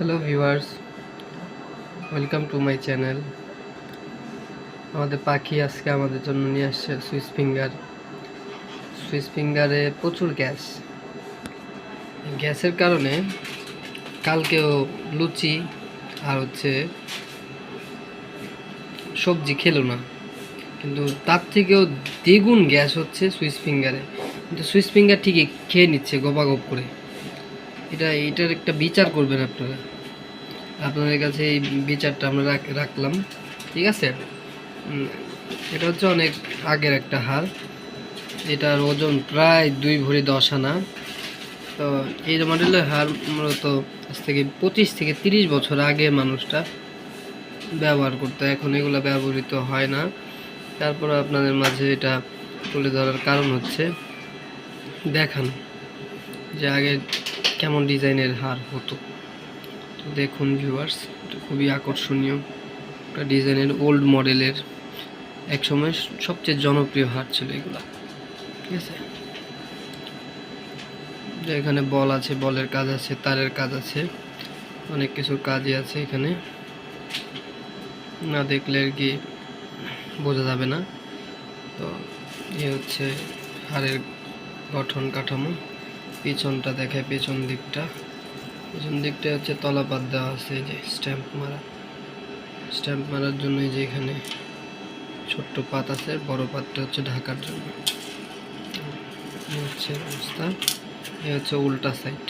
Hello viewers, welcome to my channel. আমাদের পাখি আজকে আমাদের জন্য নিয়ে আসছে সুইস ফিঙ্গারে প্রচুর গ্যাসের কারণে কালকেও লুচি আর সবজি খেলো না, কিন্তু তার থেকেও দ্বিগুণ গ্যাস হচ্ছে সুইস ফিঙ্গারে। কিন্তু সুইস ফিঙ্গার ঠিকই খেয়ে নিচ্ছে গপাগপ করে। এটার একটা বিচার করবেন আপনারা। আপনাদের কাছে এই বিচারটা আমরা রাখলাম, ঠিক আছে? এটা হচ্ছে অনেক আগের একটা হার, এটার ওজন প্রায় 2 ভরি 10 আনা। তো এই মডেলের হার মূলত আজ থেকে 25 থেকে 30 বছর আগে মানুষটা ব্যবহার করতো, এখন এগুলো ব্যবহৃত হয় না। তারপর আপনাদের মাঝে এটা তুলে ধরার কারণ হচ্ছে দেখানো যে আগে কেমন ডিজাইনের হার হতো। তো দেখুন ভিউয়ার্স, এটা খুবই আকর্ষণীয় একটা ডিজাইনের ওল্ড মডেলের, একসময় সবচেয়ে জনপ্রিয় হার ছিল এগুলা, ঠিক আছে? এখানে বল আছে, বলের কাজ আছে, তারের কাজ আছে, অনেক কিছুর কাজই আছে এখানে, না দেখলে আর কি বোঝা যাবে না। তো এ হচ্ছে হারের গঠন কাঠামো। পিছনটা দেখায়, পেছন দিকটা হচ্ছে তলাপাত দেওয়া আছে, এই যে স্ট্যাম্প মারার জন্য। এই যে এখানে ছোট্ট পাত আছে, বড় পাতটা হচ্ছে ঢাকার জন্য। এই হচ্ছে অবস্থা, এই হচ্ছে উল্টা সাইড।